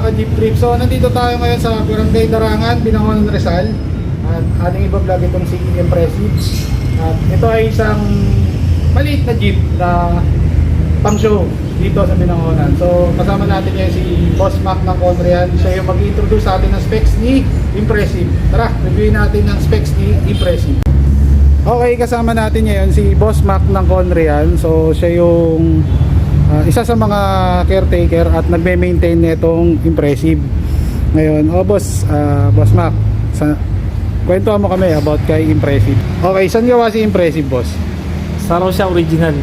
ka-Jeep Trip. So nandito tayo ngayon sa Barangay Darangan, Binangonan, Rizal. At ating iba-vlog itong si Impressive. At ito ay isang maliit na Jeep na pang-show dito sa Binangonan. So kasama natin ngayon si Boss Mac ng Conrian. Siya yung mag-introduce sa atin ng specs ni Impressive. Tara, reviewin natin ng specs ni Impressive. Okay, kasama natin ngayon si Boss Mac ng Conrian. So siya yung isa sa mga caretaker at nagme-maintain nitong Impressive. Ngayon, Boss Mac, kwentuhan mo kami about kay Impressive. Okay, saan gawa si Impressive, Boss? Saraw siya original.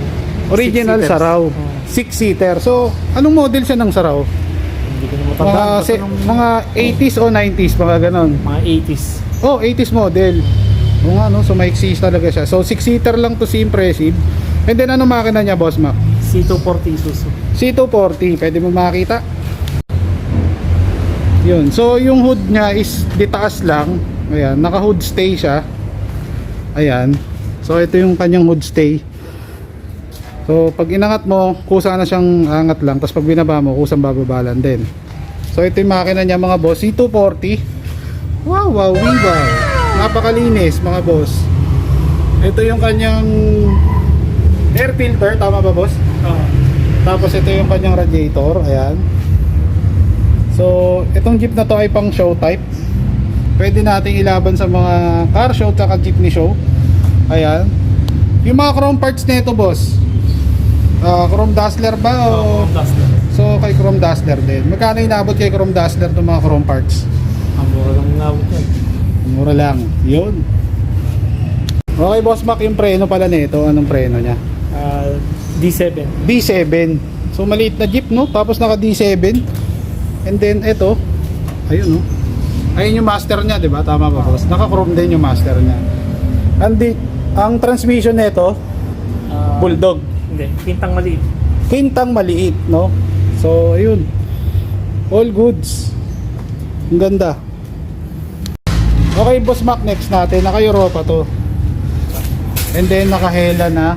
Original Saraw. 6-seater. So, anong model siya ng Saraw? Hindi ko na matandaan. Mga 80s o 90s, mga ganon. Mga 80s. Oh, 80s model. O nga, no? So, maiksi talaga siya. So, 6-seater lang to si Impressive. And then, ano makina niya, Boss Mac? C240 Isuzu. C240, pwede mo makita. Yun. So yung hood niya is ditaas lang. Ayan, naka hood stay siya. Ayan. So ito yung kanyang hood stay. So pag inangat mo, kusa na siyang angat lang. Tapos pag binaba mo, kusang bababalan din. So ito yung makina niya, mga boss, C240. Wow, wow, wow. Napakalinis, mga boss. Ito yung kanyang air filter, tama ba, boss? Tapos ito yung kanyang radiator. Ayan. So itong jeep na to ay pang show type. Pwede nating ilaban sa mga car show at jeepney show. Ayan. Yung mga chrome parts nito, boss, chrome dazzler ba o? Chrome Duster. So kay chrome dazzler din. Magkano inabot kay chrome dazzler itong mga chrome parts? Ang mura lang inabot yan. Mura lang. Yun. Okay, Boss Mac, yung preno pala nito. Anong preno niya? D7. D7. So maliit na jeep, no? Tapos naka D7. And then ito, ayun, no? Ayun yung master niya, 'di ba? Tama ba, boss? Naka-chrome din yung master niya. Ang transmission nito, Bulldog. Hindi, pintang maliit. Quintang maliit, no? So ayun. All goods. Ang ganda. Okay, Boss Mac, next natin. Naka-Europa to. And then naka-Hella na.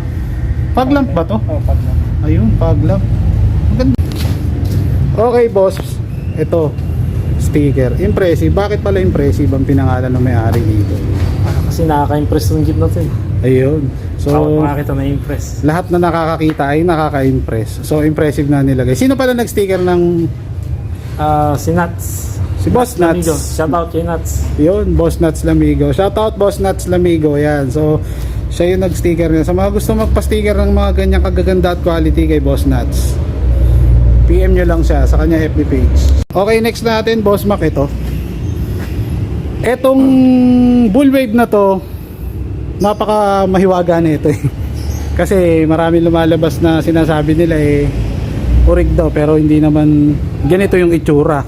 Fog lamp ba to? Oh, pag na. Ayun, fog lamp. Maganda. Okay, boss. Ito, sticker. Impressive. Bakit pala Impressive ang pinangalan ng may-ari dito? Kasi nakaka-impress yung jeep natin. Ayun. So, makakita na impress. lahat na nakakakita ay nakaka-impress. So, impressive na nilagay. Sino pala nag-sticker ng... Si Nuts. Si Boss Lamigo. Nuts. Shout out kay Nuts. Yun, Boss Nuts Lamigo. Shoutout Boss Nuts Lamigo. Yan. So, siya yung nag-sticker niya. Sa mga gusto magpa-sticker ng mga ganyang kagaganda at quality kay Boss Nuts, PM nyo lang siya sa kanya FB page. Okay, next natin, Boss Mac, ito. Etong bullwave na to, napaka mahiwaga na ito eh. Kasi marami lumalabas na sinasabi nila urig daw, pero hindi naman ganito yung itsura.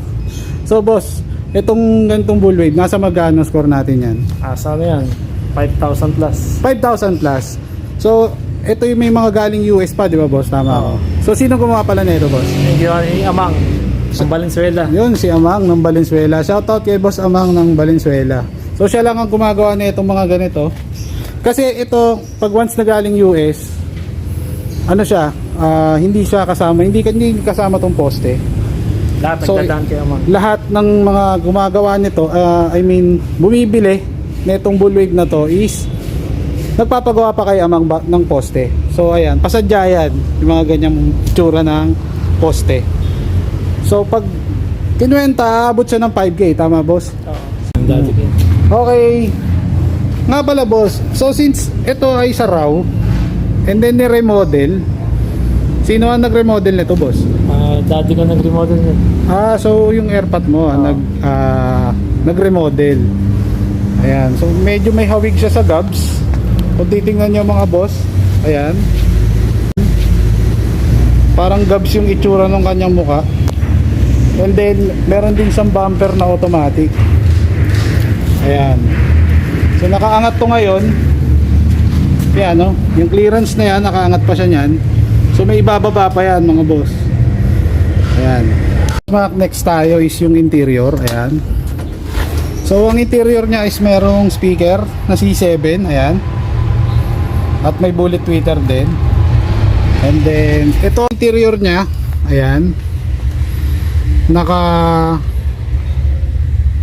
So boss, itong ganitong bullwave, nasa magkano score natin yan? Sana yan? 5,000 plus. 5,000 plus. So ito yung may mga galing US pa, di ba, boss? Tama ako. So sino gumawa pala nito, boss? Yung ginawa ni Amang sa Valenzuela. Yun, si Amang ng Valenzuela. Shoutout kay Boss Amang ng Valenzuela. So siya lang ang gumagawa na itong mga ganito. Kasi ito, pag once na galing US, ano siya, hindi siya kasama, hindi kasama tong poste. Lahat So, nagdadaan kay Amang. lahat ng mga gumagawa nito, bumibili nitong bullwave na to is nagpapagawa pa kay Amang ng poste. So ayan, pasadya yan yung mga ganyang tsura ng poste. So pag kinuwenta, abot siya ng 5K, tama, boss? Ang dati din. Okay. Nga pala, boss, so since ito ay Saraw and then ni-remodel, sino ang nag-remodel nito, boss? Dati ko nag-remodel yun. So yung airpat mo nag-remodel. Ayan, so medyo may hawig siya sa gabs. Kung titingnan nyo, mga boss, ayan, parang gabs yung itsura ng kanyang muka. And then meron din siyang bumper na automatic. Ayan. So nakaangat to ngayon. Ayan, no? Yung clearance na yan, nakaangat pa siya niyan. So may ibababa pa yan, mga boss. Ayan. Next tayo is yung interior. Ayan. So ang interior niya is merong speaker na C7. Ayan. At may bullet tweeter din. And then ito interior niya. Ayan. naka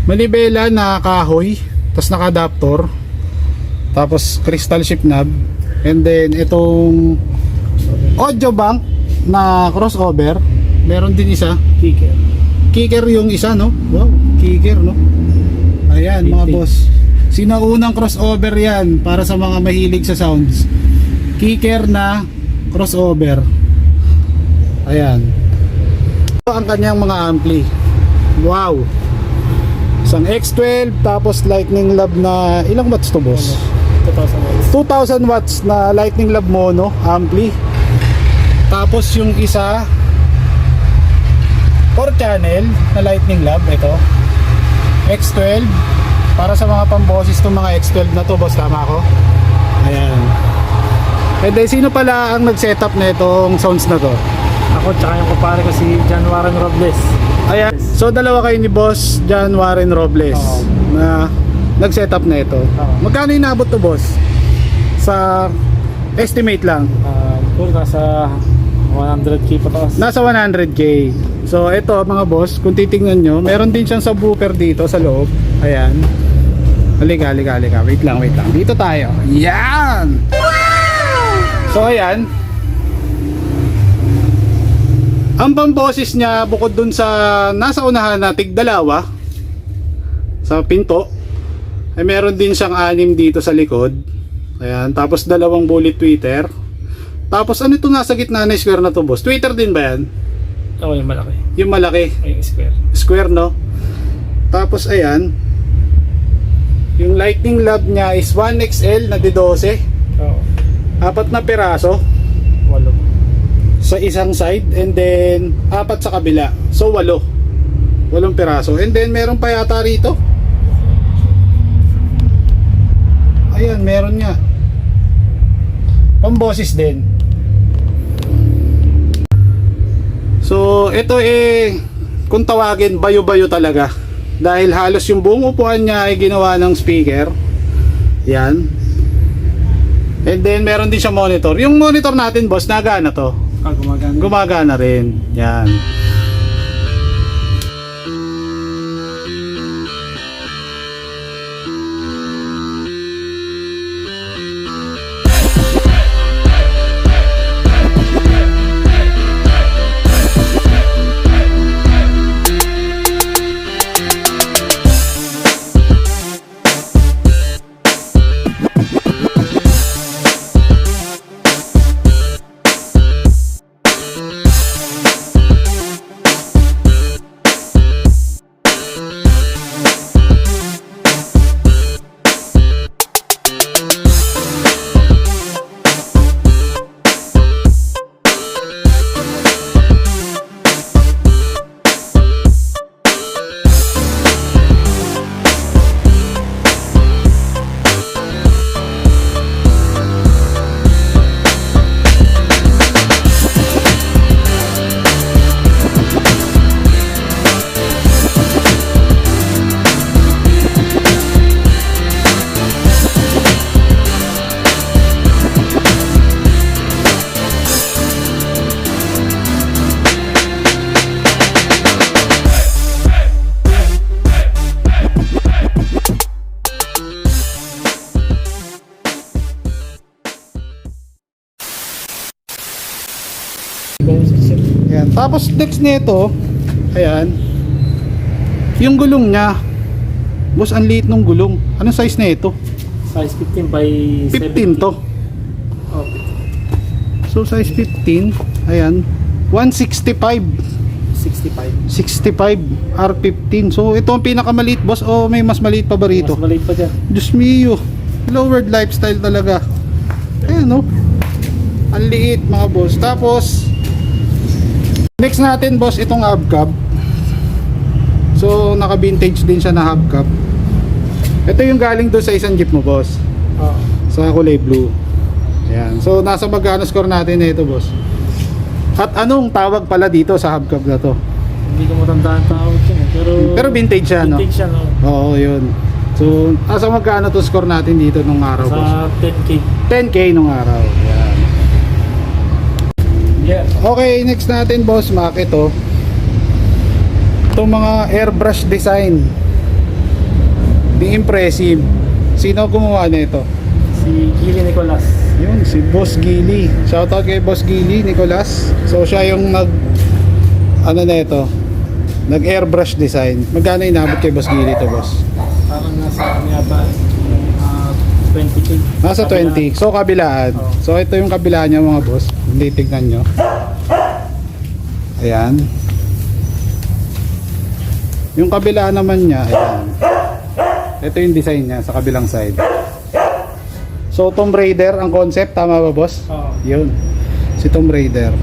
manibela na kahoy, tapos naka adapter, tapos crystal shift knob, and then itong audio bank na crossover, meron din isa kicker yung isa, no? Wow, kicker, no? Ayan mga boss, sinaunang crossover yan para sa mga mahilig sa sounds. Kicker na crossover. Ayan. Ito ang kanyang mga ampli. Wow. Isang X12, tapos lightning lab na ilang watts to boss? 2,000 watts. 2,000 watts na lightning lab mono ampli. Tapos yung isa 4 channel na lightning lab, ito X12 para sa mga pamboses ng mga X12 na to boss, tama ako? Ayan. And then sino pala ang nag-setup na itong sounds na to? Ako tsaka yung kumpare ko si John Warren Robles. Ayan. So dalawa kayo ni boss John Warren Robles na nag-setup na ito. Magkano inabot to boss? Sa estimate lang. Kung nasa 100k pataas. Nasa 100k. So ito mga boss, kung titingnan nyo, meron din siyang subwoofer dito sa loob. Ayan. Halika. Wait lang. Dito tayo. Yan! So ayan. Ang pamboses niya, bukod dun sa nasa unahan na tigdalawa sa pinto, ay meron din siyang 6 dito sa likod. Ayan. Tapos dalawang bullet tweeter. Tapos ano ito nasa gitna na square na to boss? Tweeter din ba yan? Oo, yung malaki. Yung malaki. Ay, yung square. Square, no? Tapos ayan, yung lightning lab niya is 1XL na D12, Oo. 4 na piraso 8. sa isang side, and then 4 sa kabila, so 8 piraso. And then meron pa yata rito, ayan, meron nga pamboses din. So ito kung tawagin, bayo-bayo talaga, dahil halos yung buong upuan niya ay ginawa ng speaker. Yan. And then meron din siya monitor. Yung monitor natin boss, nagana to? Gumagana. Gumagana rin. Yan. Ayan. Tapos next nito, ayan, yung gulong niya. Boss, ang liit ng gulong. Anong size na ito? Size 15 by 15 to. Oh, So size 15, ayan, 165. 65. 65 R15. So ito ang pinakamaliit boss, o may mas maliit pa ba rito? Mas maliit pa dyan. Diyos mio, lowered lifestyle talaga. Ayan, no? Ang liit mga boss. Tapos next natin boss, itong hubcap. So naka vintage din siya na hubcap. Ito yung galing doon sa isang jeep mo boss, Oo. sa kulay blue. Ayan. So nasa magkano score natin na ito boss? At anong tawag pala dito sa hubcap na to? Hindi ko matandaan tawag yun eh. Pero Vintage siya, no? vintage siya, no? Oo, yun. So asa magkano to score natin dito nung araw boss? Sa 10k. 10k nung araw. Ayan. Yeah. Okay, next natin boss, Mac, ito. Itong mga airbrush design. Di impressive. Sino gumawa nito? Si Gili Nicolas. Yun, si Boss Gili. Shoutout kay Boss Gili, Nicolas. So siya yung ano na ito, nag airbrush design. Magkano inabot kay Boss Gili to, boss? Parang nasa ano yata, 20K. Nasa 20. So kabilaan. Oo. So ito yung kabilaan niya mga boss. Hindi, tignan nyo. Ayan. Yung kabilaan naman niya, ayan. Ito yung design niya sa kabilang side. So Tomb Raider ang concept, tama ba boss? Oo. Yun. Si Tomb Raider.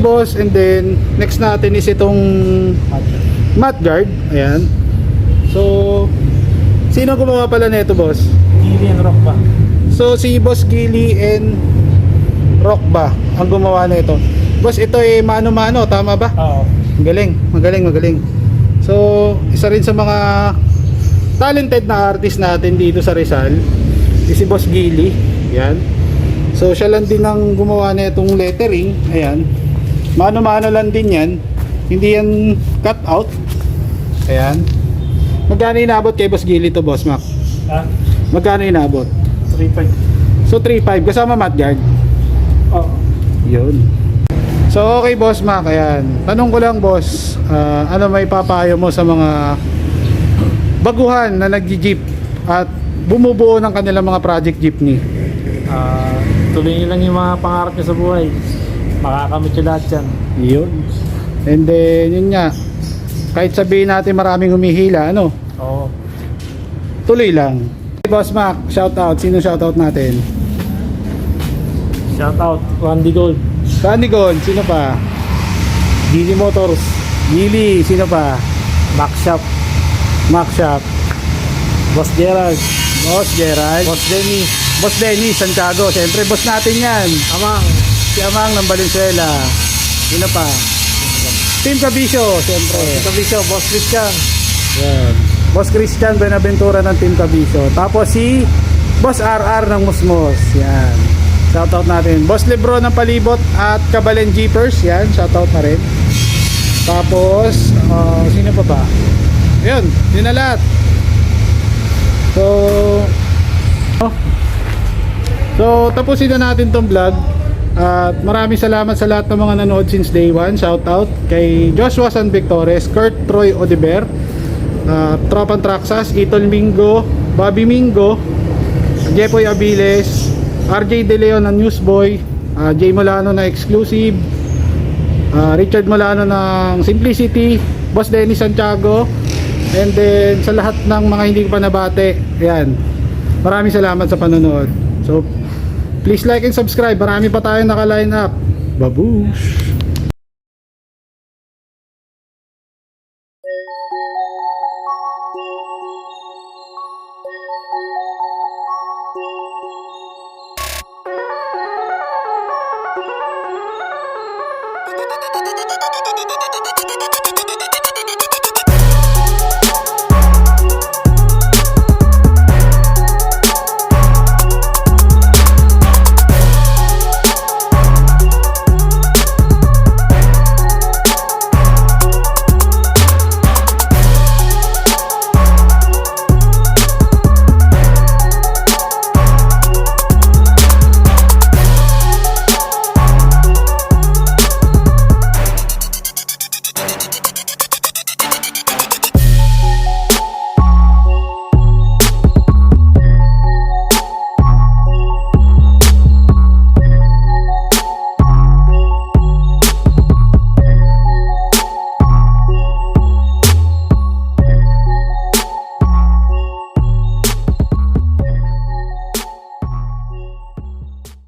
Boss, and then next natin is itong mat guard. Ayan. So sino gumawa pala nito, boss? Gili and Rock ba? So si Boss Gili and Rockba ang gumawa nito. Boss, ito ay mano-mano, tama ba? Oo. Magaling. So isa rin sa mga talented na artist natin dito sa Rizal, si Boss Gili. Yan. So siya lang din ang gumawa nitong lettering. Ayan. Mano-mano lang din yan. Hindi yan cut out. Ayan. Magkano inabot kay Boss Gili to, Boss Mac? Ha? Magkano inabot? 3.5. So 3.5 kasama mat guard. Oo. Yun. So okay, Boss Mac, ayan. Tanong ko lang, boss, ano may papayo mo sa mga baguhan na nagji-jeep at bumubuo ng kanilang mga project jeepney? Tuloy niyo lang yung mga pangarap niyo sa buhay. Makakamit yung lahat yan. Yun. And then yun nga, kahit sabihin natin maraming humihila, ano, Oo. tuloy lang. Hey, Boss Mac, shout out. Sino shout out natin? Shout out, Randy Gold. Randy Gon, sino pa? Gili Motors. Gili, sino pa? Max Shop. Mac Shop. Boss Gerald. Boss Gerald. Boss Denny. Boss Denny, Santiago. Siyempre, boss natin yan. Amang. Si Amang ng Valenzuela. Sino pa? Team Cabisyo, siyempre. Kabisyo, Boss Christian. Yan. Boss Christian Benaventura ng Team Cabisyo. Tapos si Boss RR ng Musmos. Yan. Shoutout natin. Boss Lebron ng Palibot at Kabalen Jeepers. Yan, shoutout na rin. Tapos, sino pa ba? Yun, yun na lahat. So, tapusin na natin tong vlog. At maraming salamat sa lahat ng mga nanood since day 1. Shoutout kay Joshua San Victores, Kurt Troy Odiber, Tropan Traxas, Itol Mingo, Bobby Mingo, Jepoy Abiles, RJ De Leon ng Newsboy, Jay Molano na Exclusive, Richard Molano ng Simplicity, Boss Dennis Santiago, and then sa lahat ng mga hindi ko pa nabate, ayan, maraming salamat sa panonood. So please like and subscribe, marami pa tayong naka-line up. Babush!